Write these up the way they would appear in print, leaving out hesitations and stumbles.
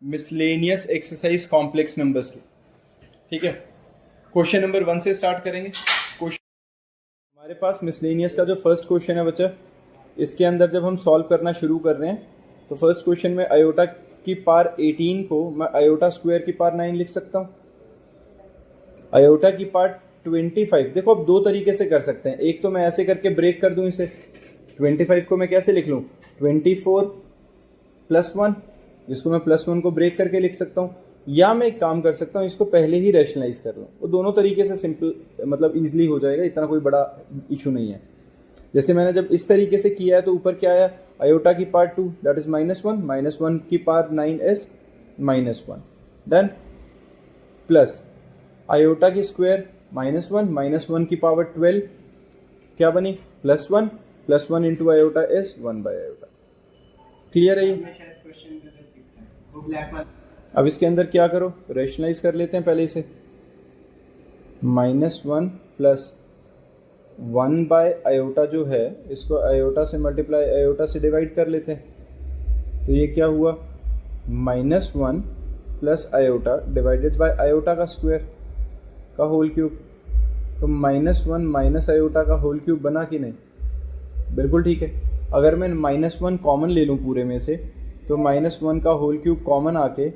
Miscellaneous exercise complex numbers की। ठीक है, क्वेश्चन नंबर 1 से स्टार्ट करेंगे। क्वेश्चन हमारे पास मिसलेनियस का जो फर्स्ट क्वेश्चन है बच्चा, इसके अंदर जब हम सॉल्व करना शुरू कर रहे हैं तो फर्स्ट क्वेश्चन में आयोटा की पावर 18 को मैं आयोटा स्क्वायर की पावर 9 लिख सकता हूँ। आयोटा की पावर 25, देखो अब दो तरीके से कर सकते हैं। एक तो मैं ऐसे करके ब्रेक कर दूं इसे, 25 को मैं कैसे लिख लूँ, 24 प्लस 1, जिसको मैं प्लस 1 को ब्रेक करके लिख सकता हूँ, या मैं एक काम कर सकता हूँ, इसको पहले ही रैशनलाइज कर लूँ। वो दोनों तरीके से सिंपल मतलब ईजिली हो जाएगा, इतना कोई बड़ा इशू नहीं है। जैसे मैंने जब इस तरीके से किया है तो ऊपर क्या आया, आयोटा की पावर 2 दैट इज -1, -1 की power 9 is -1, then plus iota की स्क्वायर -1 की पावर 12 क्या बनी, +1, +1 इंटू आयोटा इज 1/आयोटा। क्लियर है ये? अब इसके अंदर क्या करो, रेशनलाइज कर लेते हैं पहले इसे। -1 प्लस 1/आयोटा जो है, इसको आयोटा से मल्टीप्लाई आयोटा से डिवाइड कर लेते हैं। तो ये क्या हुआ, -1 plus iota divided bye iota का स्क्वायर का होल क्यूब। तो -1 माइनस आयोटा का होल क्यूब बना कि नहीं, बिल्कुल ठीक है। अगर मैं -1 कॉमन ले लूँ पूरे में से, तो -1 का होल क्यूब कॉमन आके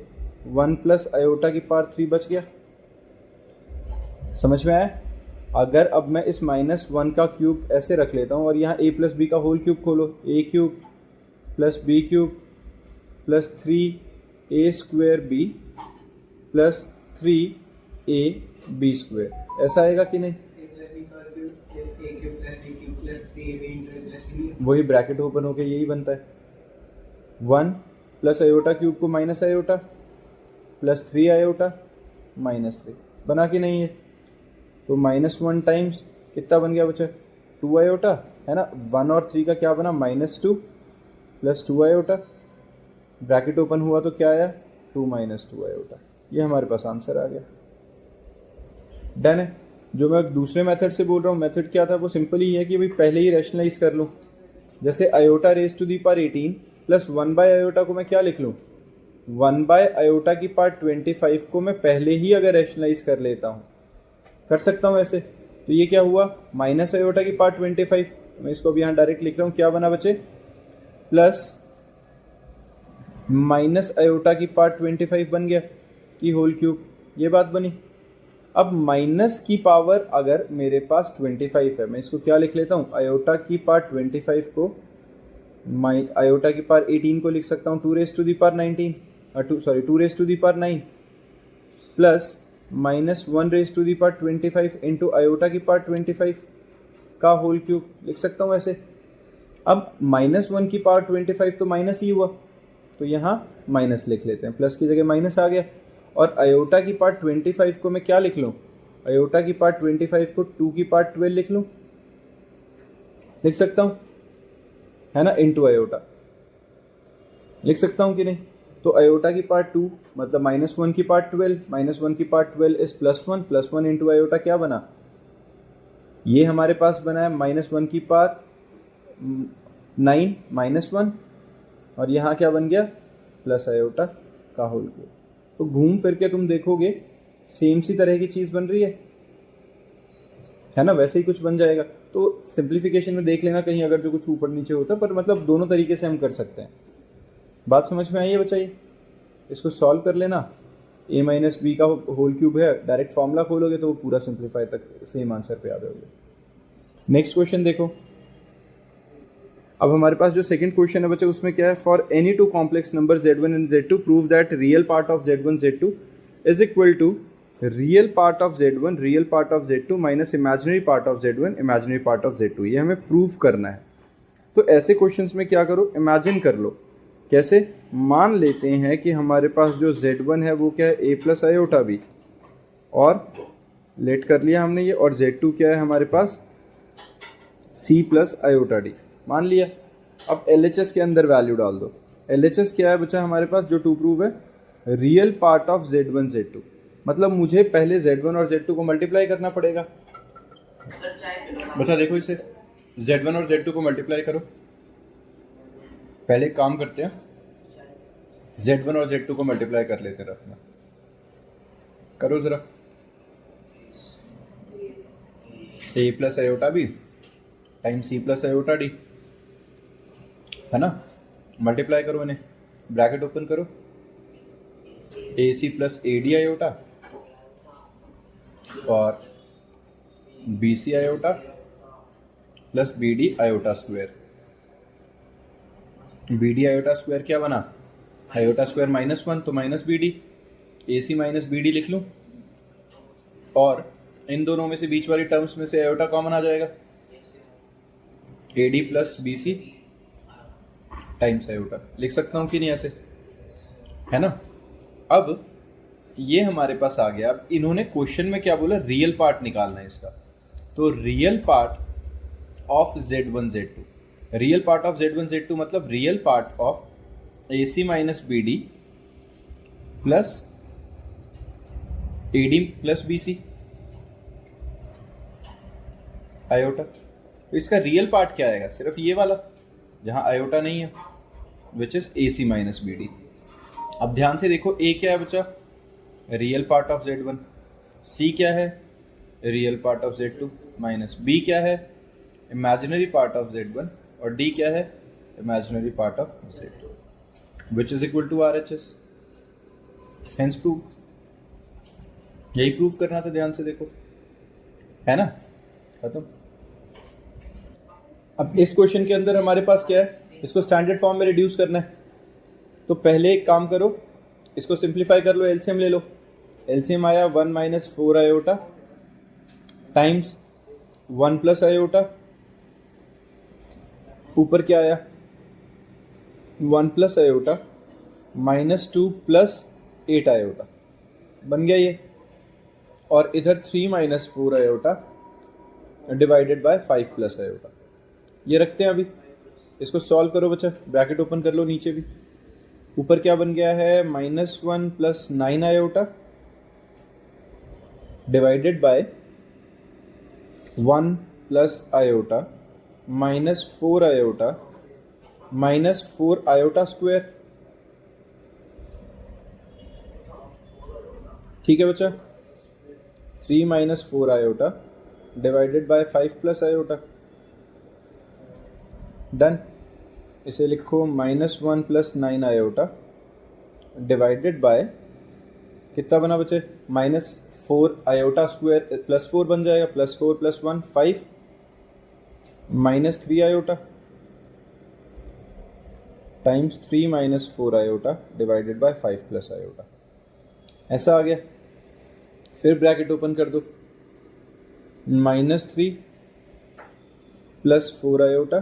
1 प्लस आयोटा की पावर 3 बच गया। समझ में आया? अगर अब मैं इस -1 का क्यूब ऐसे रख लेता हूँ और यहाँ a प्लस बी का होल क्यूब खोलो, a cube plus b cube plus 3a square b plus 3ab square, ऐसा आएगा कि नहीं? वही ब्रैकेट ओपन होके यही बनता है, 1 प्लस आयोटा क्यूब को माइनस आयोटा प्लस 3 आयोटा -3 बना कि नहीं है? तो -1 टाइम्स कितना बन गया बच्चा, 2 आयोटा है ना। 1 और 3 का क्या बना, -2 प्लस 2 आयोटा, ब्रैकेट ओपन हुआ तो क्या आया, 2 - 2 आयोटा। ये हमारे पास आंसर आ गया। डन है। जो मैं दूसरे मेथड से बोल रहा हूँ, मेथड क्या था, वो सिंपल ही है कि भाई पहले ही रैशनलाइज कर लूँ। जैसे iota raise to the power 18 plus 1/आयोटा को मैं क्या लिख लूँ, 1/आयोटा की पावर 25 को मैं पहले ही अगर रैशनलाइज कर लेता हूँ, कर सकता हूँ ऐसे। तो ये क्या हुआ, माइनस आयोटा की पावर 25, मैं इसको अभी यहाँ डायरेक्ट लिख रहा हूँ, क्या बना बच्चे, प्लस माइनस आयोटा की पावर 25 बन गया कि होल क्यूब, ये बात बनी। अब माइनस की पावर अगर मेरे पास 25 है, मैं इसको क्या लिख लेता हूँ, आयोटा की पावर 25 को आयोटा की पावर 18 को लिख सकता हूँ 2 raise to the power 9 plus -1 raise to the power 25 into iota की पावर 25 का होल क्यूब लिख सकता हूँ ऐसे। अब -1 की पावर 25 तो माइनस ही हुआ, तो यहाँ माइनस लिख लेते हैं, प्लस की जगह माइनस आ गया। और आयोटा की पावर 25 को मैं क्या लिख लूँ, आयोटा की पावर 25 को 2 की पावर 12 लिख लूँ, लिख सकता हूँ है ना, इनटू आयोटा लिख सकता हूँ कि नहीं। तो आयोटा की पावर 2 मतलब -1 की पावर 12, -1 की पावर 12 इज +1 इंटू आयोटा क्या बना, ये हमारे पास बना है -1 की पावर 9 -1, और यहाँ क्या बन गया, प्लस आयोटा का होल क्यूब। तो घूम फिर के तुम देखोगे सेम सी तरह की चीज़ बन रही है ना, वैसे ही कुछ बन जाएगा। तो सिंप्लीफिकेशन में देख लेना कहीं अगर जो कुछ ऊपर नीचे होता है, पर मतलब दोनों तरीके से हम कर सकते हैं। बात समझ में आई है बच्चाइए? इसको सॉल्व कर लेना, a माइनस बी का होल क्यूब है, डायरेक्ट फॉर्मूला खोलोगे तो वो पूरा सिंप्लीफाई तक सेम आंसर पे आ जाओगे। नेक्स्ट क्वेश्चन देखो। अब हमारे पास जो सेकंड क्वेश्चन है बच्चे, उसमें क्या है, for any two complex number z1 and z2 prove that real part of z1 z2 is equal to real part of z1 real part of z2 minus imaginary part of z1 imaginary part of z2। ये हमें prove करना है। तो ऐसे questions में क्या करो, imagine कर लो। कैसे, मान लेते हैं कि हमारे पास जो z1 है वो क्या है, a प्लस आयोटा बी, और लेट कर लिया हमने ये, और z2 क्या है हमारे पास, c प्लस आयोटा डी मान लिया। अब LHS के अंदर वैल्यू डाल दो। LHS क्या है बच्चा हमारे पास, जो टू प्रूव है, real part of z1 z2, मतलब मुझे पहले z1 और z2 को मल्टीप्लाई करना पड़ेगा। बच्चा देखो इसे, z1 और z2 को मल्टीप्लाई करो। पहले काम करते हैं, Z1 और Z2 को मल्टीप्लाई कर लेते रफ में, करो जरा। A plus iota B time C plus iota D, है ना, मल्टीप्लाई करो इन्हें, ब्रैकेट ओपन करो, AC प्लस AD आयोटा और BC iota plus BD iota square. BD iota square क्या बना, आयोटा स्क्वायर -1 तो minus BD, AC minus BD लिख लूं, और इन दोनों में से बीच वाली टर्म्स में से आयोटा कॉमन आ जाएगा, AD plus BC times iota. लिख सकता हूं कि नहीं ऐसे, है ना। अब ये हमारे पास आ गया। अब इन्होंने क्वेश्चन में क्या बोला, रियल पार्ट निकालना है इसका, तो real part of Z1 Z2, real part of Z1 Z2 मतलब real part of AC minus BD plus AD plus BC iota. तो इसका रियल पार्ट क्या आएगा, सिर्फ ये वाला जहां आयोटा नहीं है, which is AC minus BD। अब ध्यान से देखो, A क्या है बच्चा, real part of Z1, C क्या है, real part of Z2, minus B क्या है, इमेजिनरी पार्ट ऑफ Z1, और D क्या है, imaginary part of Z2, which is equal to RHS। Hence prove, यही प्रूव करना था, ध्यान से देखो, है ना, खत्म। अब इस क्वेश्चन के अंदर हमारे पास क्या है, इसको स्टैंडर्ड फॉर्म में रिड्यूस करना है। तो पहले एक काम करो, इसको सिंप्लीफाई कर लो, एलसीएम ले लो। एलसीएम आया 1 minus 4 iota times 1 plus iota, ऊपर क्या आया 1 plus iota minus 2 plus 8 iota, बन गया ये। और इधर 3 minus 4 iota divided bye 5 plus iota, ये रखते हैं। अभी इसको सॉल्व करो बच्चा, ब्रैकेट ओपन कर लो, नीचे भी ऊपर क्या बन गया है, -1 plus 9 iota divided by 1 plus iota minus 4 iota minus 4 iota square. ठीक है बच्चा, 3 minus 4 iota divided bye 5 plus iota, done. इसे लिखो -1 प्लस 9 आयोटा डिवाइडेड बाय कितना बना बच्चे, -4 आयोटा स्क्वायर प्लस 4 बन जाएगा, +4 + 1 5 -3 iota times 3 minus 4 iota divided bye 5 plus iota, ऐसा आ गया। फिर ब्रैकेट ओपन कर दो, -3 + 4 iota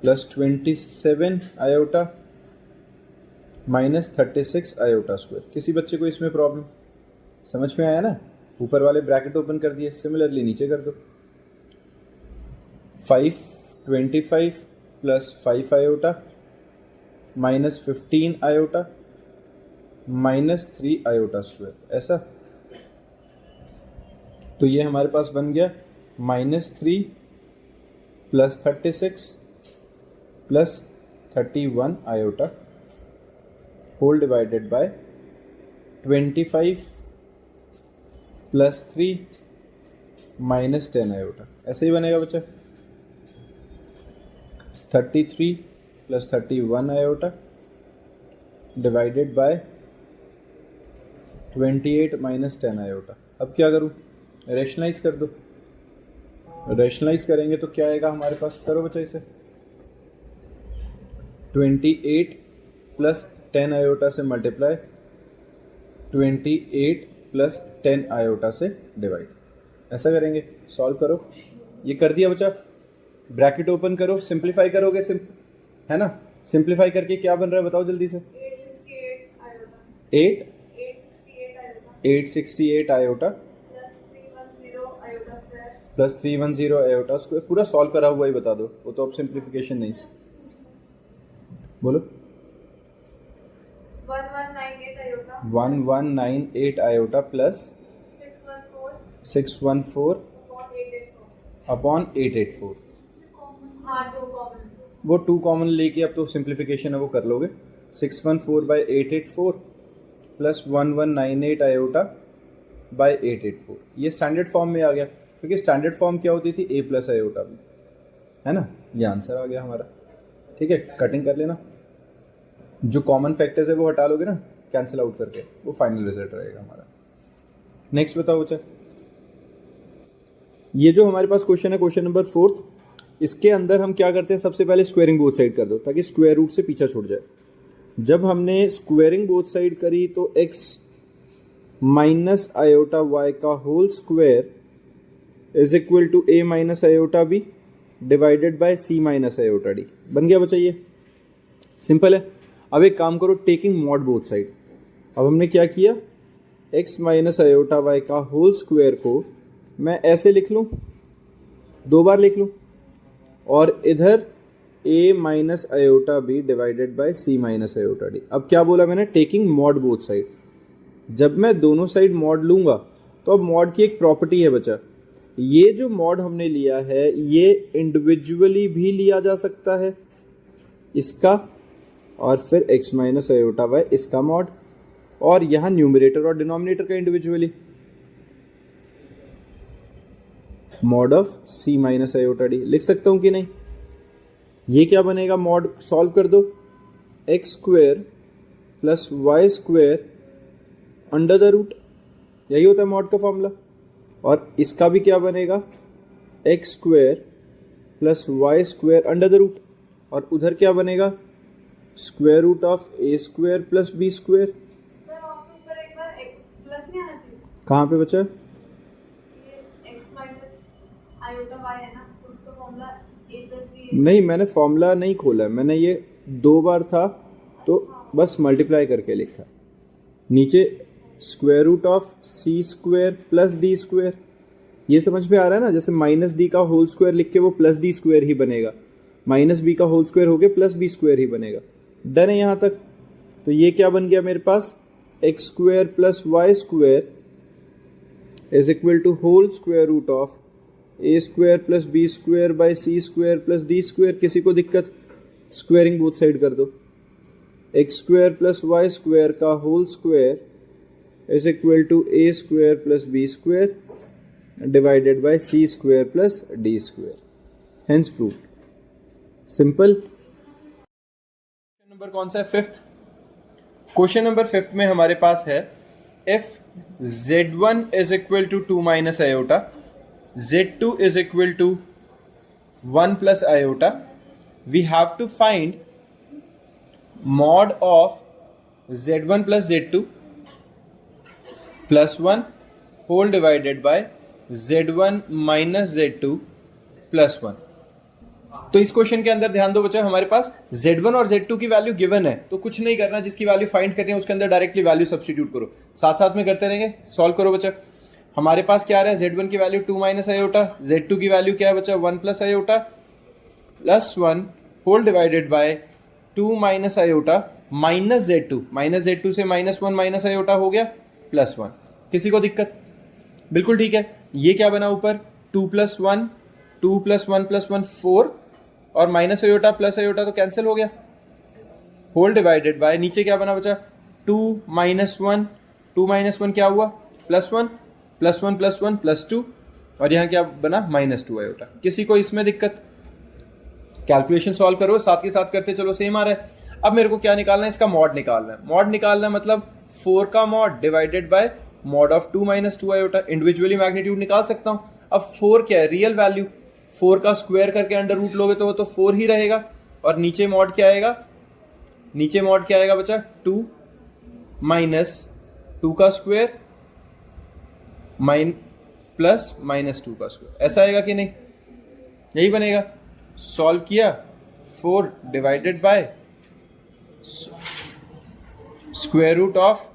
plus 27 iota minus 36 iota square. किसी बच्चे को इसमें प्रॉब्लम समझ में आया ना, ऊपर वाले ब्रैकेट ओपन कर दिए, सिमिलरली नीचे कर दो, 525 plus 5 iota minus 15 iota minus 3 iota square, ऐसा। तो ये हमारे पास बन गया -3 plus 36 plus 31 iota whole divided by 25 plus 3 minus 10 iota, ऐसे ही बनेगा बच्चा। 33 plus 31 iota divided by 28 minus 10 iota. अब क्या करूं, रेशनलाइज कर दो, रेशनलाइज करेंगे तो क्या आएगा हमारे पास, करो बच्चा इसे, 28 प्लस 10 आयोटा से मल्टीप्लाई, 28 प्लस 10 आयोटा से डिवाइड, ऐसा करेंगे। सॉल्व करो, ये कर दिया बच्चा, ब्रैकेट ओपन करो, सिंप्लीफाई करोगे, है ना, सिंप्लीफाई करके क्या बन रहा है बताओ जल्दी से, 868 आयोटा प्लस 310 आयोटा स्क्वायर, पूरा सॉल्व करा हुआ ही बता दो, वो तो अब सिंप्लीफिकेशन नहीं, बोलो। 1198 आयोटा प्लस 614 अपॉन 884, वो 2 कॉमन लेके अब तो सिंप्लीफिकेशन है वो कर लोगे, 614/884 प्लस 1198 आयोटा बाय 884। ये स्टैंडर्ड फॉर्म में आ गया, क्योंकि स्टैंडर्ड फॉर्म क्या होती थी, a प्लस आयोटा बी, है ना। ये आंसर आ गया हमारा। ठीक है, कटिंग कर लेना, जो कॉमन फैक्टर्स है वो हटा लोगे ना कैंसिल आउट करके, वो फाइनल रिजल्ट रहेगा हमारा। नेक्स्ट बताओ बच्चा, ये जो हमारे पास क्वेश्चन है, क्वेश्चन नंबर 4, इसके अंदर हम क्या करते हैं, सबसे पहले स्क्वायरिंग बोथ साइड कर दो ताकि स्क्वायर रूट से पीछा छूट जाए। जब हमने स्क्वायरिंग बोथ साइड करी तो x माइनस आयोटा y का whole square is equal to a minus iota b divided by c minus iota d बन गया बच्चा। ये सिंपल है। अब एक काम करो, टेकिंग मॉड बोथ साइड। अब हमने क्या किया, x माइनस आयोटा y का होल स्क्वायर को मैं ऐसे लिख लूं, 2 बार लिख लूं, और इधर a minus iota B divided by c minus iota D. अब क्या बोला मैंने, टेकिंग मॉड बोथ साइड। जब मैं दोनों साइड मॉड लूंगा तो अब मॉड की एक प्रॉपर्टी है बच्चा, ये जो मॉड हमने लिया है ये इंडिविजुअली भी लिया जा सकता है, इसका, और फिर x माइनस आयोटा वाई इसका मॉड, और यहां न्यूमरेटर और डिनोमिनेटर का individually mod of c minus iota D लिख सकता हूं कि नहीं। ये क्या बनेगा, मॉड सॉल्व कर दो, X square plus Y square under the root, यही होता है मॉड का फॉर्मूला। और इसका भी क्या बनेगा, X square plus Y square under the root, और उधर क्या बनेगा, square root of A square plus B square. कहाँ पे बचा, नहीं मैंने फॉर्मूला नहीं खोला, मैंने ये 2 बार था तो बस मल्टीप्लाई करके लिखा। नीचे square root of C square plus D square, ये समझ में आ रहा है ना, जैसे माइनस डी का होल स्क्वायर लिख के वो प्लस डी स्क्वायर ही बनेगा, माइनस बी का होल स्क्वायर हो गया प्लस बी स्क्वायर ही बनेगा। डन है यहाँ तक। तो ये क्या बन गया मेरे पास, X square plus Y square is equal to whole square root of A square plus B square by C square plus D square. किसी को दिक्कत, स्क्वायरिंग बोथ साइड कर दो, X square plus Y square का whole square is equal to A square plus B square divided by C square plus D square, hence proved. Simple. Number कौन सा है, 5th। Question number 5th में हमारे पास है, if z1 is equal to 2 minus iota, z2 is equal to 1 plus iota, we have to find mod of z1 plus z2 plus 1 whole divided by z1 minus z2 plus 1। तो इस question के अंदर ध्यान दो बच्चा, हमारे पास z1 और z2 की वैल्यू गिवन है, तो कुछ नहीं करना, जिसकी वैल्यू फाइंड करनी है उसके अंदर डायरेक्टली वैल्यू सब्स्टिट्यूट करो, साथ साथ में करते रहेंगे। सॉल्व करो बच्चा। हमारे पास क्या आ रहा है, z1 की वैल्यू 2 माइनस आयोटा, z2 की वैल्यू क्या है बच्चा 1 plus iota plus 1 whole divided by 2 minus iota minus z2 से -1 माइनस आयोटा हो गया प्लस 1। किसी को दिक्कत, बिल्कुल ठीक है। ये क्या बना ऊपर, 2 प्लस 1 2 प्लस 1 प्लस 1 4, और माइनस आयोटा प्लस आयोटा तो कैंसिल हो गया, होल डिवाइडेड बाय नीचे क्या बना बचा 2 माइनस 1 क्या हुआ प्लस 1 प्लस 1 प्लस 1 प्लस 2, और यहाँ क्या बना -2 आयोटा। किसी को इसमें दिक्कत, कैलकुलेशन सॉल्व करो, साथ के साथ करते चलो, सेम आ रहा है। अब मेरे को क्या निकालना है, इसका मॉड निकालना है। मॉड निकालना है मतलब 4 का mod divided by mod of 2 minus 2 iota. Individually magnitude निकाल सकता हूँ। अब 4 क्या है, रियल वैल्यू, 4 का स्क्वायर करके अंडर रूट लोगे तो वो तो 4 ही रहेगा, और नीचे मॉड क्या आएगा, नीचे मॉड क्या आएगा बच्चा 2 माइनस 2 का स्क्वायर प्लस -2 का स्क्वायर, ऐसा आएगा कि नहीं, यही बनेगा। सॉल्व किया, 4 divided by square root of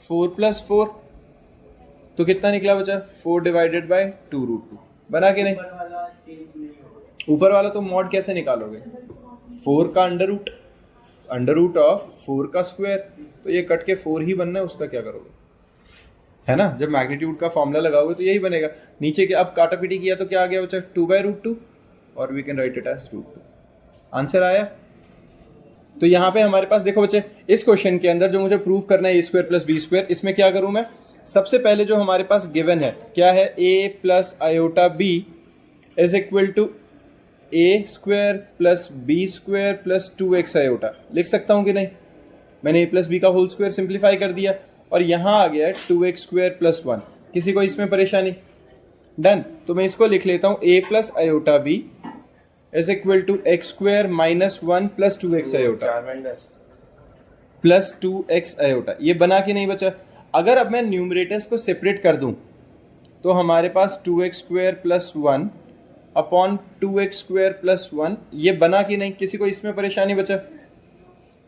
4 plus 4, तो कितना निकला बचा 4 डिवाइडेड बाय 2 रूट 2, बना कि नहीं। ऊपर वाला तो मॉड कैसे निकालोगे, 4 का अंडर रूट ऑफ 4 का स्क्वायर, तो ये कट के 4 ही बनना है, उसका क्या करोगे, है ना। जब मैग्नीट्यूड का फॉर्मूला लगाओगे तो यही बनेगा। नीचे के अब काटा पीटी किया तो क्या आ गया बच्चा 2 बाय रूट 2, और we can write it as root 2। Answer आया। तो यहाँ पे हमारे पास देखो बच्चे, इस क्वेश्चन के अंदर जो मुझे प्रूव करना है ए स्क्वायर प्लस बी स्क्वायर, इसमें क्या करूं मैं, सबसे पहले जो हमारे पास गिवन है क्या है, A plus iota B is equal to A square plus B square plus 2x iota. लिख सकता हूं कि नहीं, मैंने ए प्लस बी का होल स्क्वायर सिंप्लीफाई कर दिया और यहां आ गया 2x स्क्वायर प्लस 1। किसी को इसमें परेशानी? डन। तो मैं इसको लिख लेता हूं, A plus iota B is equal to X square minus 1 plus 2x iota plus 2x iota. ये बना कि नहीं बचा? अगर अब मैं न्यूमरेटर्स को सेपरेट कर दूं तो हमारे पास 2x square plus 1 upon 2x square plus 1, ये बना कि नहीं? किसी को इसमें परेशानी बचा?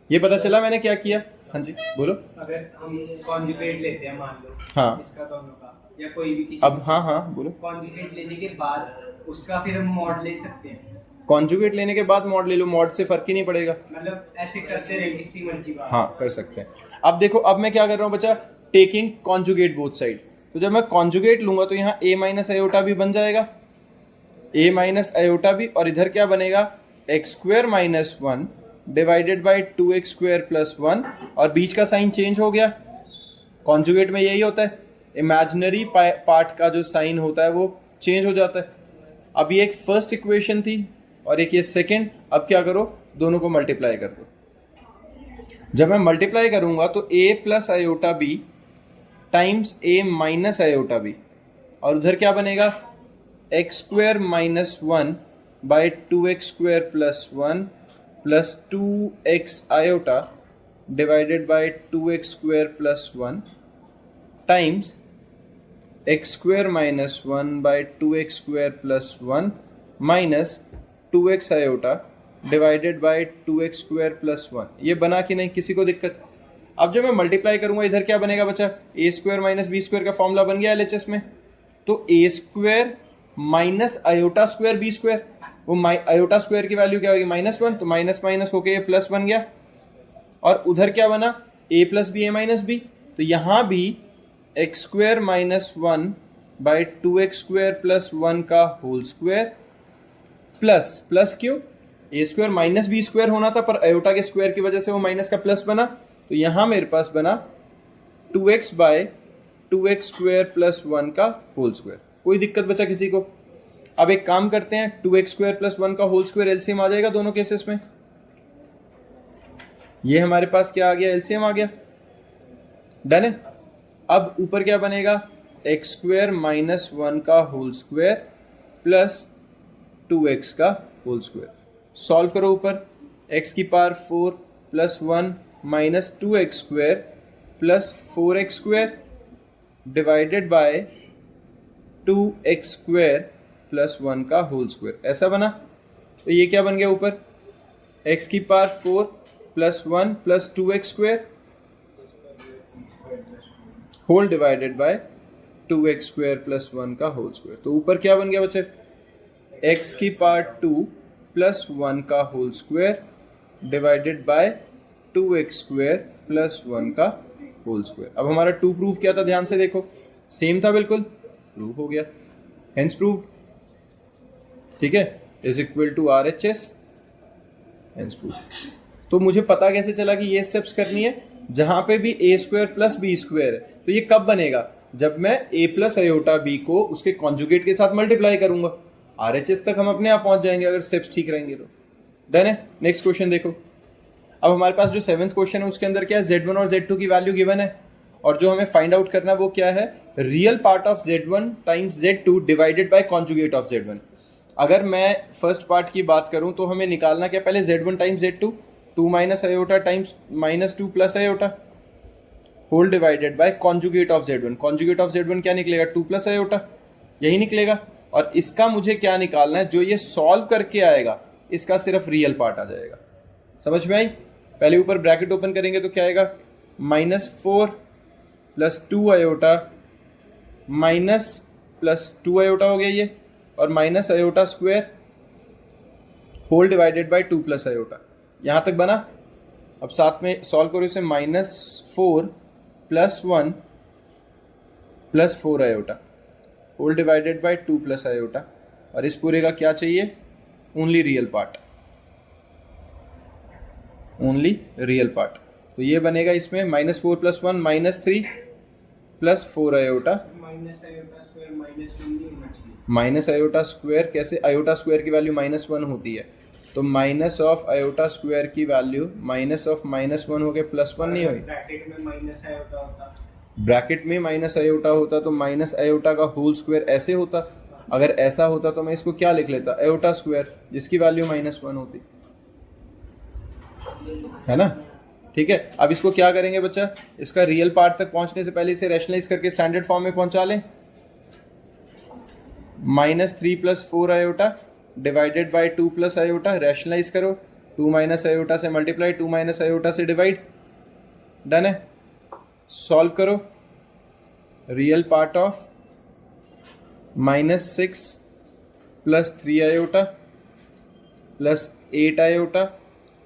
ये पता चला मैंने क्या किया? हाँ जी बोलो। अगर हम कॉन्जुगेट लेते हैं मान लो, हाँ इसका दोनों का या कोई भी किसी, अब हाँ हाँ बोलो। कॉन्जुगेट लेने के बाद उसका फिर हम मॉड ले सकते हैं। कॉन्जुगेट लेने के बाद मॉड ले लो, मॉड से फर्क ही नहीं पड़ेगा। मतलब ऐसे करते रहेंगे कितनी मर्जी बार। हाँ कर सकते हैं। अब देखो, अब मैं क्या कर रहा हूँ बच्चा, टेकिंग कॉन्जुगेट बोथ साइड। तो जब मैं कॉन्जुगेट लूंगा तो यहाँ a माइनस आयोटा भी बन जाएगा, a माइनस आयोटा भी, और इधर क्या बनेगा, X square minus 1 divided by 2x square plus 1, और बीच का साइन चेंज हो गया। कॉन्जुगेट में यही होता है, इमेजिनरी पार्ट का जो साइन होता है वो चेंज हो जाता है। अब ये एक फर्स्ट इक्वेशन थी और एक ये सेकेंड। अब क्या करो, दोनों को मल्टीप्लाई कर दो। जब मैं मल्टीप्लाई करूंगा तो a plus iota B times a minus iota B, और उधर क्या बनेगा, X square minus 1 by 2x square plus 1 plus 2x iota divided by 2x square plus 1 times X square minus 1 by 2x square plus 1 minus 2x iota divided by 2x square plus 1। ये बना कि नहीं? किसी को दिक्कत? अब जब मैं मल्टीप्लाई करूंगा इधर क्या बनेगा बच्चा, a square minus B square का फॉर्मूला बन गया एलएचएस में। तो a square minus iota square b square, वो आयोटा स्क्वायर की वैल्यू क्या होगी, -1, तो माइनस माइनस होके ये प्लस बन गया। और उधर क्या बना, a plus B A minus B, तो यहां भी X square minus 1 by 2x square plus 1 का होल स्क्वायर प्लस, प्लस क्यों, A square minus B square होना था पर आयोटा के स्क्वायर की वजह से वो माइनस का प्लस बना, तो यहां मेरे पास बना 2x bye 2x square plus 1 का होल स्क्वायर। कोई दिक्कत बचा किसी को? अब एक काम करते हैं, 2x स्क्वायर प्लस 1 का होल स्क्वायर एलसीएम आ जाएगा दोनों केसेस में। ये हमारे पास क्या आ गया, एलसीएम आ गया। डन है। अब ऊपर क्या बनेगा, एक्स स्क्वायर माइनस 1 का होल स्क्वायर प्लस 2x का होल स्क्वायर। सॉल्व करो ऊपर, x की power 4 plus 1 minus 2x square plus 4x square divided by 2x square plus 1 का होल स्क्वायर। ऐसा बना। तो ये क्या बन गया ऊपर, x की power 4 plus 1 plus 2x square whole divided by 2x square plus 1 का होल स्क्वायर। तो ऊपर क्या बन गया बच्चे, x की पावर 2 प्लस 1 का whole square divided by 2x square plus 1 का होल स्क्वायर। अब हमारा 2 प्रूफ क्या था, ध्यान से देखो, सेम था बिल्कुल, प्रूफ हो गया, हेंस प्रूफ। ठीक है, is equal to RHS, hence proof. तो मुझे पता कैसे चला कि ये स्टेप्स करनी है, जहां पे भी a square plus B square है, तो ये कब बनेगा, जब मैं a प्लस आयोटा b को उसके कॉन्जुगेट के साथ मल्टीप्लाई करूंगा। RHS तक हम अपने आप पहुंच जाएंगे अगर स्टेप्स ठीक रहेंगे तो। डन है। नेक्स्ट क्वेश्चन देखो। अब हमारे पास जो 7th क्वेश्चन है उसके अंदर क्या है, Z1 और Z2 की वैल्यू गिवन है, और जो हमें फाइंड आउट करना है वो क्या है, real part of Z1 times Z2 divided by conjugate of Z1। अगर मैं फर्स्ट पार्ट की बात करूं तो हमें निकालना क्या, पहले Z1 times Z2, 2 minus iota times -2 plus iota whole divided by conjugate of Z1। Conjugate of Z1 क्या निकलेगा, 2 प्लस आयोटा, यही निकलेगा। और इसका मुझे क्या निकालना है, जो ये सॉल्व करके आएगा इसका सिर्फ रियल पार्ट आ जाएगा। समझ में आई? पहले ऊपर ब्रैकेट ओपन करेंगे तो क्या आएगा, -4 plus 2 iota minus plus 2 iota हो गया ये, और minus iota square whole divided by 2 plus iota. यहां तक बना। अब साथ में सॉल्व करो इसे, -4 plus 1 plus 4 iota whole divided by 2 plus iota, और इस पूरे का क्या चाहिए, only real part. Only real part. तो ये बनेगा इसमें -4 + 1 -3 + 4 iota minus iota square minus 1 नहीं होना चाहिए। माइनस आयोटा स्क्वायर कैसे, आयोटा स्क्वायर की वैल्यू -1 होती है, तो माइनस ऑफ आयोटा स्क्वायर की वैल्यू माइनस ऑफ -1 हो गया, +1 नहीं हुई। ब्रैकेट में माइनस आयोटा होता, ब्रैकेट में माइनस आयोटा होता तो माइनस आयोटा का होल स्क्वायर ऐसे होता। अगर ऐसा होता तो मैं इसको क्या लिख लेता, आयोटा स्क्वायर, जिसकी वैल्यू -1 होती है ना। ठीक है, अब इसको क्या करेंगे बच्चा, इसका रियल पार्ट तक पहुंचने से पहले इसे रैशनलाइज करके स्टैंडर्ड फॉर्म में पहुंचा लें। -3 + 4 iota divided by 2 + iota, rationalise करो, 2 - आयोटा से मल्टीप्लाई, 2 - आयोटा से डिवाइड, डन है। सॉल्व करो, real part of -6 + 3 iota + 8 iota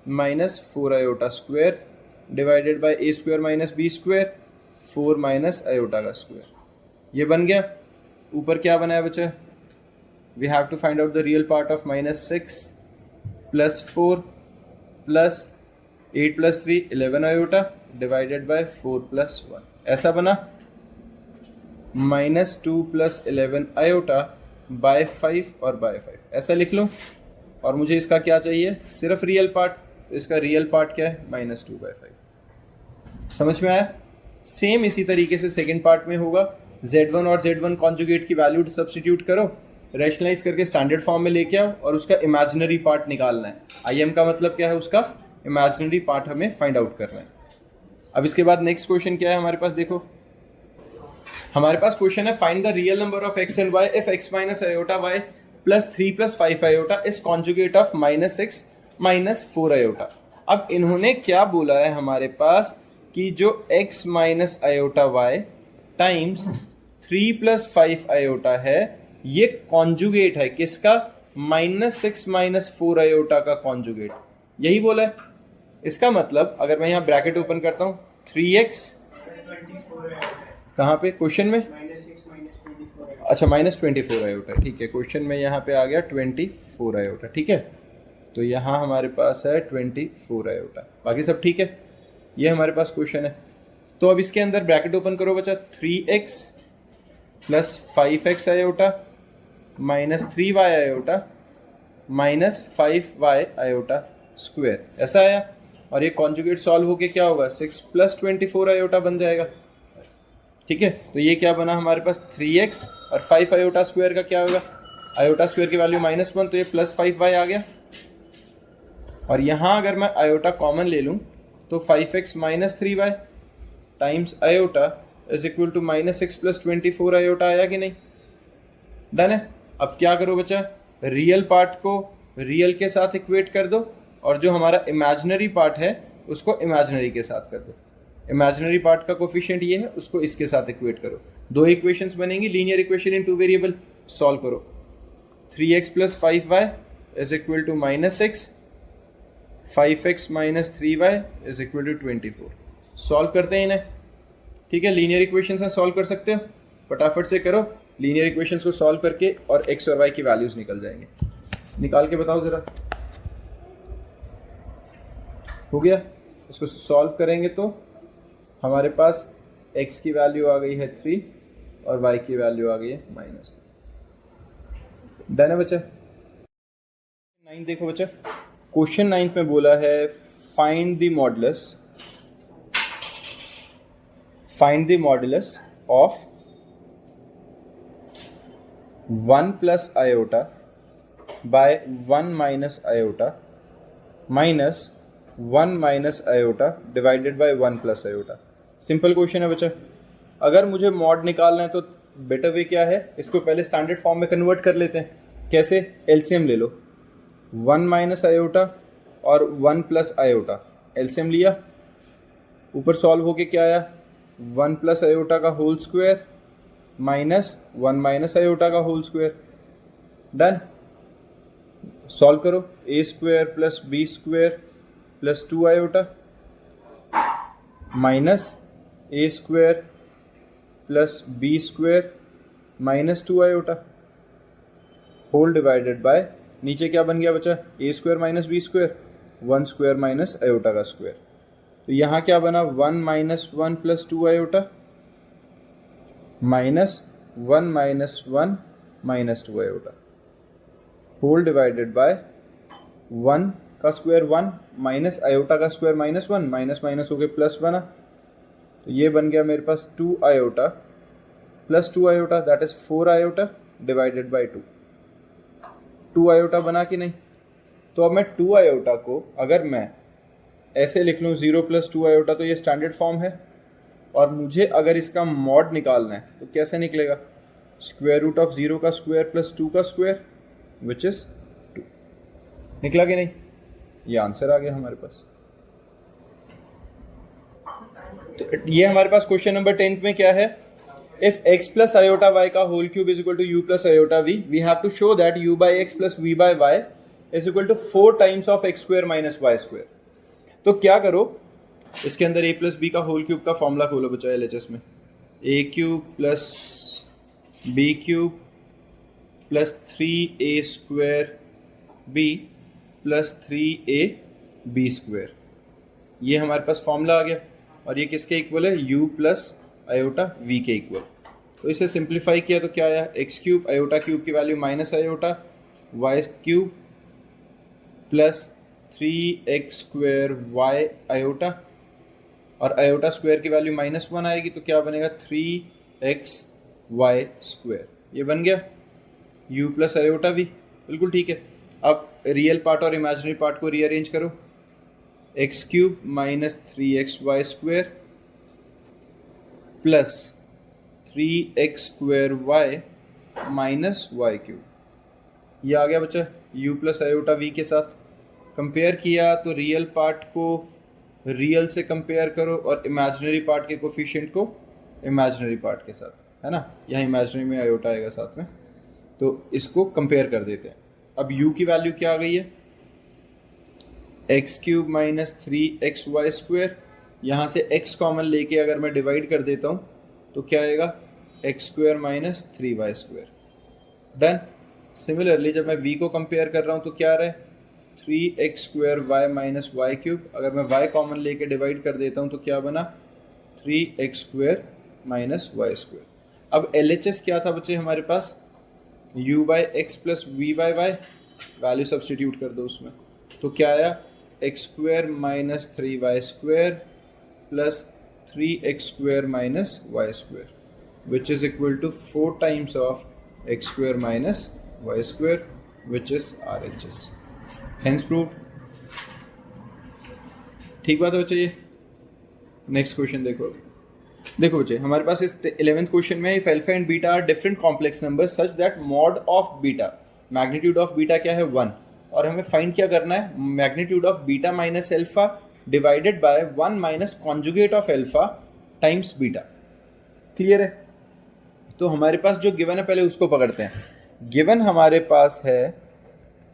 -4 iota square divided by a² - b², 4 - iota का स्क्वायर। ये बन गया। ऊपर क्या बना है बच्चा, we have to find out the real part of -6 + 4 + 8 + 3 11 iota divided bye 4 + 1, ऐसा बना। -2 + 11 आयोटा बाय 5 और बाय 5, ऐसा लिख लो। और मुझे इसका क्या चाहिए, सिर्फ रियल पार्ट, तो इसका रियल पार्ट क्या है, -2/5। समझ में आया। सेम इसी तरीके से सेकंड पार्ट में होगा, z1 और z1 कॉन्जुगेट की वैल्यू सब्स्टिट्यूट करो, रैशनलाइज करके स्टैंडर्ड फॉर्म में लेके आओ और उसका इमेजिनरी पार्ट निकालना है। IM का मतलब क्या है, उसका इमेजिनरी पार्ट हमें फाइंड आउट करना है। अब इसके बाद नेक्स्ट क्वेश्चन क्या है हमारे पास, देखो हमारे पास क्वेश्चन है, find the real number of x and y if x - iota y + 3 + 5 iota is conjugate of -6 - 4 iota. अब इन्होंने क्या बोला है हमारे पास कि जो x - iota y times 3 + 5 iota है, ये कॉन्जुगेट है किसका, -6 - 4 आयोटा का कॉन्जुगेट, यही बोला है। इसका मतलब अगर मैं यहां ब्रैकेट ओपन करता हूं, 3x 24 आयोटा है, कहां पे क्वेश्चन में, -6 - 24 आयोटा। अच्छा -24 आयोटा, ठीक है, क्वेश्चन में यहाँ पे आ गया 24 आयोटा, ठीक है। तो यहाँ हमारे पास है 24 आयोटा, बाकी सब ठीक है। ये हमारे पास क्वेश्चन है। तो अब इसके अंदर ब्रैकेट ओपन करो बच्चा, 3x + 5x iota -3y iota -5y iota square, ऐसा आया। और ये कॉन्जुगेट सॉल्व होके क्या होगा, 6 + 24 आयोटा बन जाएगा। ठीक है, तो ये क्या बना हमारे पास, 3x और 5 आयोटा स्क्वायर का क्या होगा, आयोटा स्क्वायर की वैल्यू -1, तो ये +5y आ गया। और यहां अगर मैं आयोटा कॉमन ले लूं तो 5x - 3y times iota is equal to -6 + 24 iota, आया कि नहीं, डन है। अब क्या करो बच्चा, रियल पार्ट को रियल के साथ इक्वेट कर दो और जो हमारा इमेजिनरी पार्ट है उसको इमेजिनरी के साथ कर दो। इमेजिनरी पार्ट का कोफिशिएंट ये है, उसको इसके साथ इक्वेट करो, दो इक्वेशंस बनेंगी, linear equation in 2 variable. Solve करो, 3x + 5y is equal to -6, 5x - 3y is equal to 24। सॉल्व करते हैं इन्हें, ठीक है। लीनियर इक्वेशन से सॉल्व कर सकते हो, फटाफट से करो लीनियर इक्वेशंस को सॉल्व करके, और x और y की वैल्यूज निकल जाएंगे। निकाल के बताओ जरा, हो गया। इसको सॉल्व करेंगे तो हमारे पास x की वैल्यू आ गई है 3 और y की वैल्यू आ गई है -3। डन है बच्चा। 9 देखो बच्चा, क्वेश्चन 9 में बोला है find the modulus of 1 + iota by 1 - iota minus 1 - iota divided by 1 + iota. Simple question है बच्चा। अगर मुझे मॉड निकालना है तो बेटर वे क्या है, इसको पहले स्टैंडर्ड फॉर्म में कन्वर्ट कर लेते हैं। कैसे, एलसीएम ले लो, 1 - आयोटा और 1 + आयोटा, एलसीएम लिया, ऊपर सॉल्व होके क्या आया, 1 + आयोटा का होल स्क्वायर -1 - आयोटा का होल स्क्वायर, डन। सॉल्व करो, a² + b² + 2 iota minus a² + b² -2 iota whole divided by, नीचे क्या बन गया बच्चा, a² - b², 1 square minus iota का स्क्वायर। तो यहाँ क्या बना 1 minus 1 plus 2 iota minus 1 minus 1 minus 2 iota whole divided by 1 का स्क्वायर 1 माइनस आयोटा का स्क्वायर माइनस 1 माइनस माइनस हो गए प्लस बना। तो ये बन गया मेरे पास 2 iota plus 2 iota that is 4 iota divided by 2। 2 iota बना कि नहीं? तो अब मैं 2 आयोटा को अगर मैं ऐसे लिख लूँ 0 प्लस 2 आयोटा तो ये स्टैंडर्ड फॉर्म है, और मुझे अगर इसका मॉड निकालना है तो कैसे निकलेगा? स्क्वायर रूट ऑफ 0 का स्क्वायर प्लस 2 का स्क्वायर विच इज 2। निकला कि नहीं? ये आंसर आ गया हमारे पास। तो ये हमारे पास क्वेश्चन नंबर 10 में क्या है? If x plus iota y का whole cube is equal to u plus iota v, we have to show that u by X plus v by y is equal to 4 times of x square minus y square. तो क्या करो, इसके अंदर a plus b का whole cube का formula खोलो बच्चा LHS में। a cube plus b cube plus 3a square b plus 3a b square, ये हमारे पास फॉर्मूला आ गया। और ये किसके इक्वल है? u प्लस आयोटा v के इक्वल। तो इसे सिंप्लीफाई किया तो क्या आया? एक्स क्यूब आयोटा क्यूब की value minus iota Y cube plus 3x square Y iota, और आयोटा स्क्वायर की वैल्यू -1 आएगी तो क्या बनेगा? 3x Y square. ये बन गया u प्लस आयोटा v। बिल्कुल ठीक है। अब रियल पार्ट और इमेजिनरी पार्ट को रीअरेंज करो। X cube minus 3x Y square plus 3x square Y minus Y cube, ये आ गया बच्चा u प्लस आयोटा v के साथ। कंपेयर किया तो रियल पार्ट को रियल से कंपेयर करो और इमेजिनरी पार्ट के कोफिशिएंट को इमेजिनरी पार्ट के साथ, है ना। यहाँ इमेजिनरी में आयोटा आएगा साथ में, तो इसको कंपेयर कर देते हैं। अब u की वैल्यू क्या आ गई है? X cube minus 3x Y square, यहाँ से x कॉमन लेके अगर मैं डिवाइड कर देता हूँ तो क्या आएगा? X square minus 3y square. Done. Similarly जब मैं v को कंपेयर कर रहा हूँ तो क्या आ रहा है? 3x square Y minus Y cube, अगर मैं y कॉमन लेके डिवाइड कर देता हूँ तो क्या बना? 3x square minus Y square. अब LHS क्या था बच्चे हमारे पास? u by X plus V by Y, value substitute कर दो उसमें, तो क्या आया? X square minus 3y square plus 3x square minus Y square which is equal to 4 times of x square minus Y square which is RHS। Hence proved. ठीक बात है बच्चे। ये नेक्स्ट क्वेश्चन देखो बच्चे, हमारे पास इस 11th क्वेश्चन में if alpha and beta are different complex numbers such that mod of beta, magnitude of beta क्या है? 1, और हमें फाइंड क्या करना है? Magnitude of beta minus alpha divided by 1 minus conjugate of alpha times beta. Clear है? तो हमारे पास जो गिवन है पहले उसको पकड़ते हैं। गिवन हमारे पास है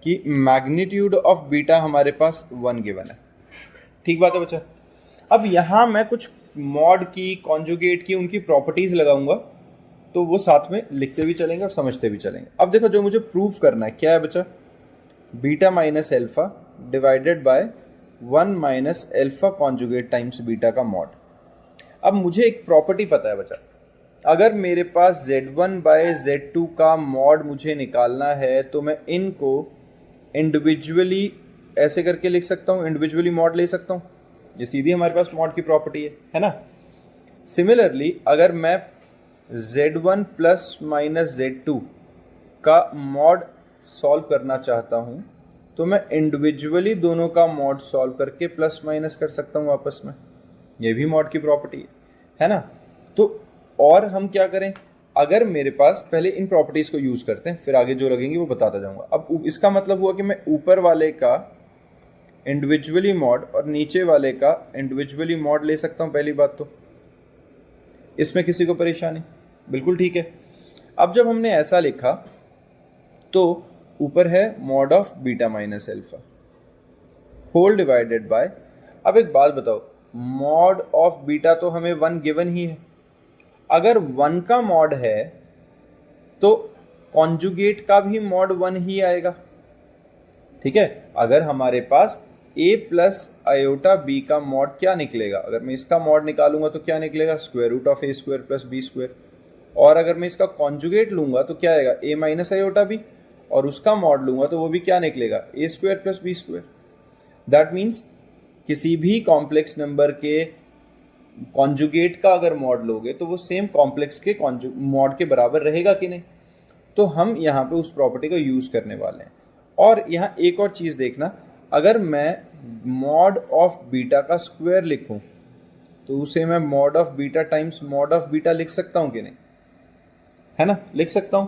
कि मैग्नीट्यूड ऑफ बीटा हमारे पास 1 गिवन है। ठीक बात है बच्चा। अब यहाँ मैं कुछ मॉड की, कॉन्जुगेट की, उनकी प्रॉपर्टीज लगाऊंगा, तो वो साथ में लिखते भी चलेंगे और समझते भी चलेंगे। अब देखो जो मुझे प्रूव करना है क्या है बच्चा? Beta minus alpha divided by 1 minus alpha conjugate times beta का मॉड। अब मुझे एक प्रॉपर्टी पता है बच्चा, अगर मेरे पास z1 बाय z2 का मॉड मुझे निकालना है तो मैं इनको इंडिविजुअली ऐसे करके लिख सकता हूँ, इंडिविजुअली मॉड ले सकता हूँ। ये सीधी हमारे पास मॉड की प्रॉपर्टी है ना। सिमिलरली अगर मैं z1 प्लस माइनस z2 का मॉड सॉल्व करना चाहता हूँ तो मैं इंडिविजुअली दोनों का मॉड सॉल्व करके प्लस माइनस कर सकता हूँ आपस में। ये भी मॉड की प्रॉपर्टी है ना। तो और हम क्या करें, अगर मेरे पास पहले इन प्रॉपर्टीज को यूज करते हैं, फिर आगे जो लगेंगी वो बताता जाऊंगा। अब इसका मतलब हुआ कि मैं ऊपर वाले का इंडिविजुअली मॉड और नीचे वाले का इंडिविजुअली मॉड ले सकता हूं। पहली बात तो इसमें किसी को परेशानी? बिल्कुल ठीक है। अब जब हमने ऐसा लिखा तो ऊपर है mod of beta minus alpha whole divided by, अब एक बात बताओ, मॉड ऑफ बीटा तो हमें 1 गिवन ही है। अगर 1 का मॉड है तो कॉन्जुगेट का भी मॉड 1 ही आएगा। ठीक है। अगर हमारे पास a प्लस आयोटा b का मॉड क्या निकलेगा? अगर मैं इसका मॉड निकालूंगा तो क्या निकलेगा? Square root of a square plus b square. और अगर मैं इसका कॉन्जुगेट लूंगा तो क्या आएगा? a माइनस आयोटा b, और उसका मॉड लूंगा तो वो भी क्या निकलेगा? a square plus b square. That means किसी भी कॉम्प्लेक्स नंबर के कॉन्जुगेट का अगर मॉड लोगे तो वो सेम कॉम्प्लेक्स के मॉड के बराबर रहेगा कि नहीं? तो हम यहाँ पे उस प्रॉपर्टी को यूज़ करने वाले हैं। और यहाँ एक और चीज़ देखना, अगर मैं मॉड ऑफ बीटा का स्क्वायर लिखूं तो उसे मैं mod of beta times mod of beta लिख सकता हूं कि नहीं? है ना, लिख सकता हूं।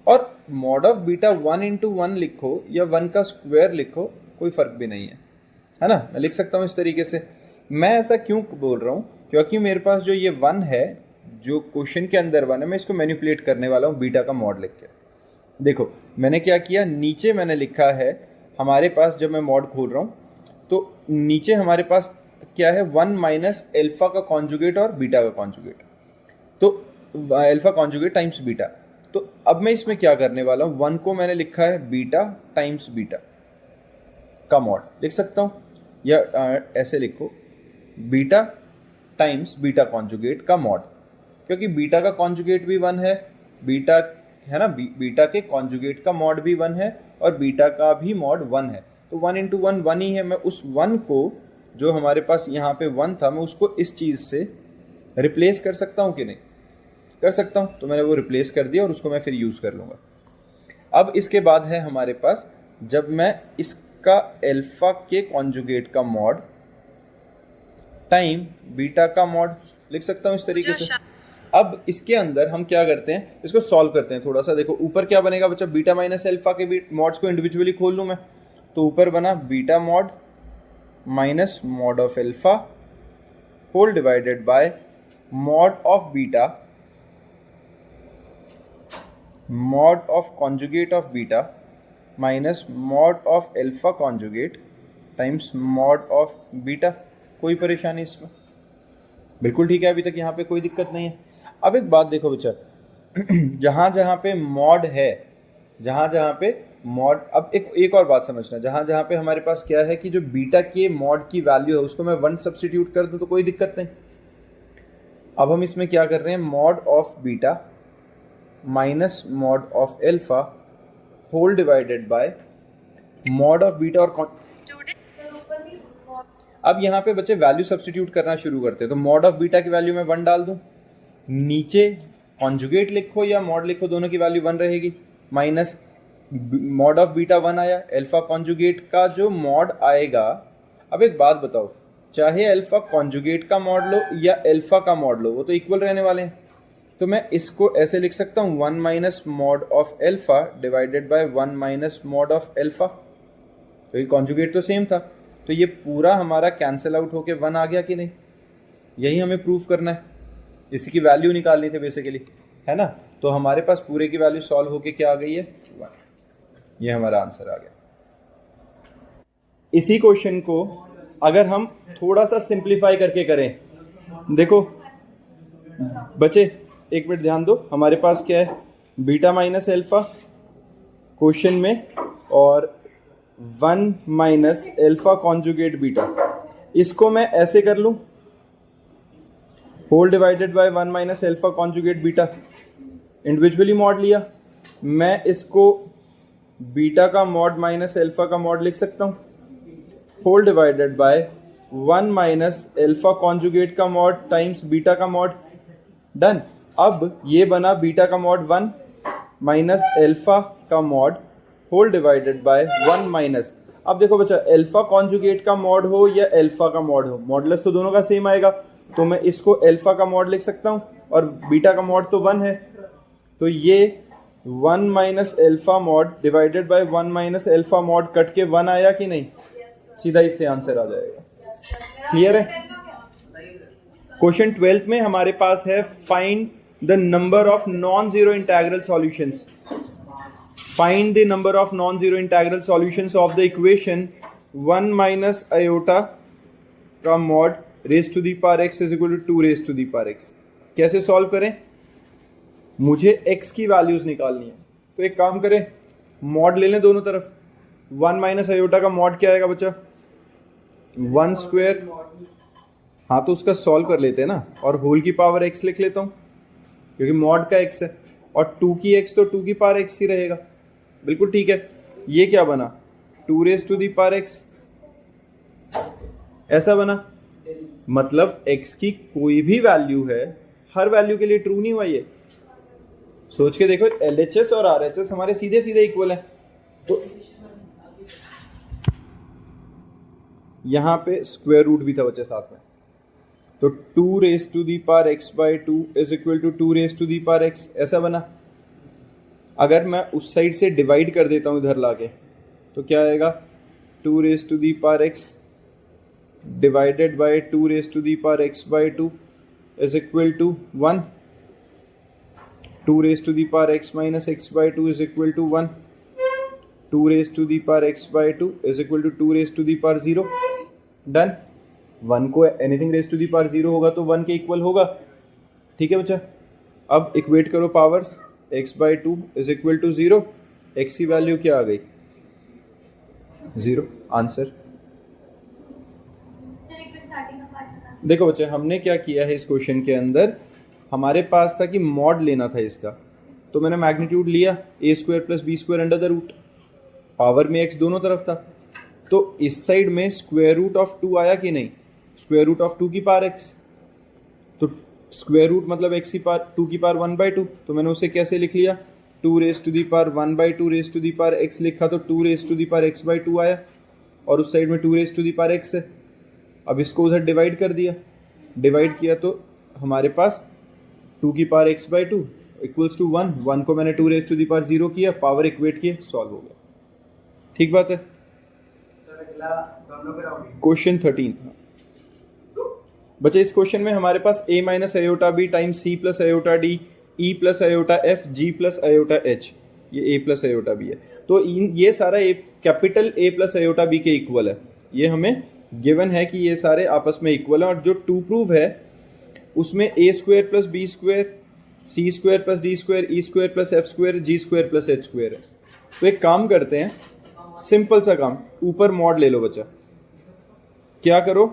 और मॉड ऑफ बीटा 1 इंटू 1 लिखो या 1 का स्क्वायर लिखो, कोई फर्क भी नहीं है ना, मैं लिख सकता हूं इस तरीके से। मैं ऐसा क्यों बोल रहा हूं? क्योंकि मेरे पास जो ये 1 है, जो क्वेश्चन के अंदर 1 है, मैं इसको मैनिपुलेट करने वाला हूं बीटा का मॉड लिख के। देखो मैंने क्या किया, नीचे मैंने लिखा है हमारे पास, जब मैं मॉड खोल रहा हूँ तो नीचे हमारे पास क्या है? 1 माइनस एल्फा का कॉन्जुगेट और बीटा का कॉन्जुगेट, तो एल्फा कॉन्जुगेट टाइम्स बीटा। तो अब मैं इसमें क्या करने वाला हूँ, 1 को मैंने लिखा है बीटा टाइम्स बीटा का मॉड लिख सकता हूँ, या ऐसे लिखो बीटा टाइम्स बीटा कॉन्जुगेट का मॉड, क्योंकि बीटा का कॉन्जुगेट भी 1 है, बीटा है ना, बीटा के कॉन्जुगेट का मॉड भी 1 है और बीटा का भी मॉड 1 है। तो 1 इंटू 1 1 ही है। मैं उस 1 को, जो हमारे पास यहाँ पे 1 था, मैं उसको इस चीज़ से रिप्लेस कर सकता हूँ कि नहीं? कर सकता हूँ। तो मैंने वो रिप्लेस कर दिया और उसको मैं फिर यूज़ कर लूँगा। अब इसके बाद है हमारे पास, जब मैं इसका एल्फा के कॉन्जुगेट का मॉड टाइम बीटा का मॉड लिख सकता हूँ इस तरीके से। अब इसके अंदर हम क्या करते हैं, इसको सॉल्व करते हैं थोड़ा सा। देखो ऊपर क्या बनेगा बच्चा, बीटा माइनस एल्फा के मॉड्स को इंडिविजुअली खोल लूँ मैं, तो ऊपर बना beta mod minus mod of alpha whole divided by mod of beta mod of conjugate of beta minus mod of alpha conjugate times mod of beta. कोई परेशानी इसमें? बिल्कुल ठीक है, अभी तक यहाँ पे कोई दिक्कत नहीं है। अब एक बात देखो बच्चा, जहाँ जहाँ पे मॉड है, जहाँ जहाँ पे मॉड, अब एक और बात समझना, जहाँ जहाँ पे हमारे पास क्या है कि जो बीटा के मॉड की वैल्यू है उसको मैं 1 सब्स्टिट्यूट कर दूँ तो कोई दिक्कत नहीं। अब हम इसमें क्या कर रहे हैं, mod of beta minus mod of alpha whole divided by mod of beta. और अब यहाँ पे बच्चे वैल्यू सब्स्टिट्यूट करना शुरू करते हैं, तो मॉड ऑफ बीटा की वैल्यू मैं 1 डाल दूं, नीचे कॉन्जुगेट लिखो या मॉड लिखो, दोनों की वैल्यू 1 रहेगी, माइनस मॉड ऑफ बीटा 1 आया, एल्फा कॉन्जुगेट का जो मॉड आएगा। अब एक बात बताओ, चाहे एल्फा कॉन्जुगेट का मॉड लो या एल्फा का मॉड लो, वो तो इक्वल रहने वाले हैं। तो मैं इसको ऐसे लिख सकता हूँ 1 minus mod of alpha divided by 1 minus mod of alpha, तो ये कॉन्जुगेट तो सेम था, तो ये पूरा हमारा कैंसिल आउट होके 1 आ गया कि नहीं? यही हमें प्रूफ करना है, इसी की वैल्यू निकालनी थी बेसिकली, है ना। तो हमारे पास पूरे की वैल्यू सॉल्व होके क्या आ गई है? 1। ये हमारा आंसर आ गया। इसी क्वेश्चन को अगर हम थोड़ा सा सिंप्लीफाई करके करें, देखो बच्चे एक मिनट ध्यान दो, हमारे पास क्या है, बीटा माइनस एल्फा क्वेश्चन में और 1 माइनस एल्फा कॉन्जुगेट बीटा, इसको मैं ऐसे कर लूं, whole divided by 1 minus alpha conjugate beta, individually mod लिया, मैं इसको बीटा का मॉड माइनस एल्फा का मॉड लिख सकता हूं, whole divided by 1 minus alpha conjugate का मॉड टाइम्स बीटा का मॉड, डन। अब ये बना बीटा का मॉड 1 माइनस एल्फा का mod whole divided by 1 minus, अब देखो बच्चा, एल्फा कॉन्जुगेट का मॉड हो या एल्फा का मॉड हो, मॉडुलस तो दोनों का सेम आएगा, तो मैं इसको एल्फा का मॉड लिख सकता हूं और बीटा का मॉड तो 1 है, तो ये 1 minus alpha mod divided by 1 minus alpha mod cut के 1 आया कि नहीं? सीधा इससे आंसर आ जाएगा। क्लियर है? क्वेश्चन 12th में हमारे पास है find the number of non zero integral solutions. Find the number of non-zero integral solutions of the equation 1 minus iota का mod raised to the power x is equal to 2 raised to the power x। कैसे solve करें? मुझे x की values निकालनी है, तो एक काम करें, मॉड ले लें दोनों तरफ। 1 माइनस आयोटा का मॉड क्या आएगा बच्चा? 1 स्क्वायर, हाँ तो उसका सॉल्व कर लेते हैं ना, और होल की पावर x लिख लेता हूँ क्योंकि मॉड का x है, और 2 की x तो 2 की पावर x ही रहेगा। बिल्कुल ठीक है। ये क्या बना, 2 raise to the power x, ऐसा बना। मतलब x की कोई भी वैल्यू है, हर वैल्यू के लिए ट्रू नहीं हुआ ये। सोच के देखो, LHS और RHS हमारे सीधे सीधे इक्वल है, तो यहां पे स्क्वायर रूट भी था बच्चे साथ में, तो 2 raise to the power x by 2 is equal to 2 raise to the power x, ऐसा बना। अगर मैं उस साइड से डिवाइड कर देता हूं इधर लाके, तो क्या आएगा, 2 raise to the power x divided by 2 raise to the power x by 2 is equal to 1। 2 raise to the power x minus x by 2 is equal to 1। 2 raise to the power x by 2 is equal to 2 raise to the power 0। Done. 1 को anything raise to the power 0 होगा तो 1 के equal होगा। ठीक है बच्चा, अब equate करो powers, x by 2 is equal to 0, x की वैल्यू क्या आ गई, 0। आंसर। देखो बच्चे, हमने क्या किया है इस क्वेश्चन के अंदर, हमारे पास था कि मॉड लेना था इसका, तो मैंने मैग्नीट्यूड लिया a square plus B square under the root, power में x दोनों तरफ था, तो इस साइड में स्क्वायर रूट ऑफ 2 आया कि नहीं, स्क्वायर रूट ऑफ 2 की पावर x, तो स्क्वायर रूट मतलब x की पावर 2 की पावर 1 बाई 2, तो मैंने उसे कैसे लिख लिया, 2 raise to the power 1 by 2 raise to the power x लिखा, तो 2 raise to the power x by 2 आया, और उस साइड में 2 raise to the power x है। अब इसको उधर डिवाइड कर दिया, डिवाइड किया तो हमारे पास 2 की power x by 2 equals to 1, 1 को मैंने 2 रेज टू दी पावर 0 किया, पावर इक्वेट किए, सॉल्व हो गया। ठीक बात है। क्वेश्चन 13 बच्चे, इस क्वेश्चन में हमारे पास a minus iota B times c plus iota D e plus iota f g plus iota h, ये a प्लस आयोटा बी है, तो ये सारा a capital a plus iota B के इक्वल है। ये हमें गिवन है कि ये सारे आपस में इक्वल है, और जो टू प्रूव है उसमें a square plus B square c square plus D square e square plus f square g square plus h square है। तो एक काम करते हैं, सिंपल सा काम, ऊपर मॉड ले लो बच्चा। क्या करो,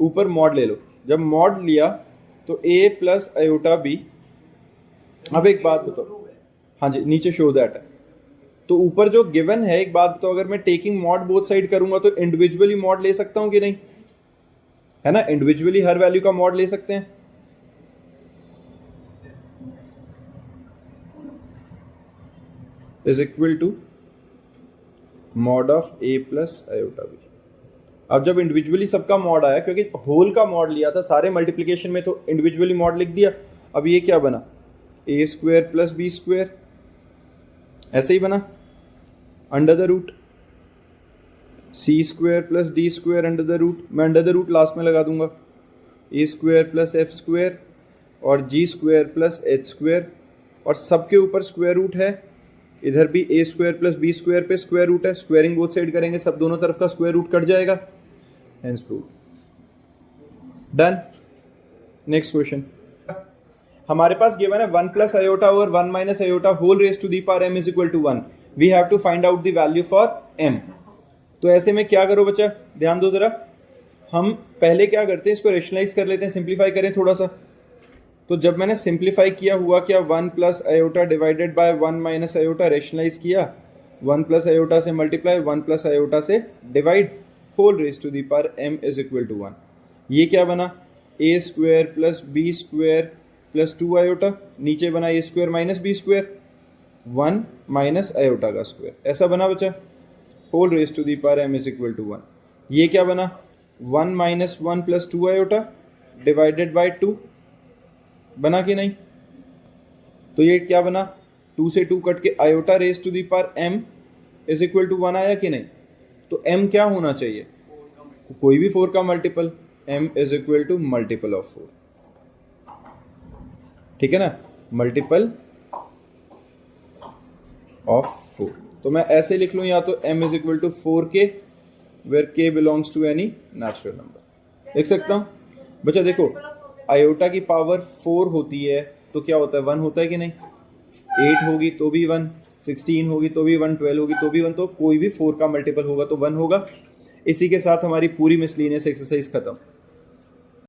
ऊपर मॉड ले लो। जब मॉड लिया तो a प्लस आयोटा बी, अब एक बात बताओ, हाँ जी नीचे शो दैट है, तो ऊपर जो गिवन है, एक बात बताओ, अगर मैं टेकिंग मॉड बोथ साइड करूंगा तो इंडिविजुअली मॉड ले सकता हूं कि नहीं, है ना, इंडिविजुअली हर वैल्यू का मॉड ले सकते हैं। Is equal to mod of a plus iota B. अब जब इंडिविजुअली सबका मॉड आया, क्योंकि होल का मॉड लिया था सारे मल्टीप्लिकेशन में, तो इंडिविजुअली मॉड लिख दिया। अब ये क्या बना, a square plus B square, ऐसे ही बना, under the root c square plus D square under the root, मैं अंडर द रूट लास्ट में लगा दूंगा, a square plus f square और g square plus h square, और सबके ऊपर स्क्वायर रूट है, इधर भी a square plus B square पे स्क्वायर रूट है, स्क्वायरिंग बोथ साइड करेंगे, सब दोनों तरफ का स्क्वायर रूट कट जाएगा, hence prove. Done. Next question, हमारे पास गिवन है 1 plus iota over 1 minus iota whole raise to the power m is equal to 1, we have to find out the value for m। तो ऐसे में क्या करो बच्चा, ध्यान दो जरा, हम पहले क्या करते हैं, इसको रेशनलाइज कर लेते हैं, सिंप्लीफाई करें थोड़ा सा। तो जब मैंने सिंप्लीफाई किया, हुआ क्या, 1 plus iota divided by 1 minus iota, rationalise किया, 1 प्लस आयोटा से मल्टीप्लाई, 1 प्लस आयोटा से divide, whole raise to the power m is equal to 1। ये क्या बना, a square plus B square plus 2 iota, नीचे बना a square minus B square, 1 minus iota का square, ऐसा बना बच्चा, whole raise to the power m is equal to 1। ये क्या बना, 1 minus 1 plus 2 iota divided by 2, बना कि नहीं, तो ये क्या बना, 2 से 2 कट के iota raise to the power m is equal to 1 आया कि नहीं। तो m क्या होना चाहिए, कोई भी 4 का multiple, m is equal to multiple of 4, ठीक है ना, मल्टीपल ऑफ 4। तो मैं ऐसे लिख लूं, या तो m is equal to 4k where k belongs to any natural number, लिख सकता हूं बच्चा। देखो, आयोटा की पावर 4 होती है तो क्या होता है, 1 होता है कि नहीं, 8 होगी तो भी 1, 16 होगी तो भी 1, 12 होगी तो भी 1, तो कोई भी 4 का मल्टीपल होगा तो 1 होगा। इसी के साथ हमारी पूरी मिसलिनियस एक्सरसाइज खत्म।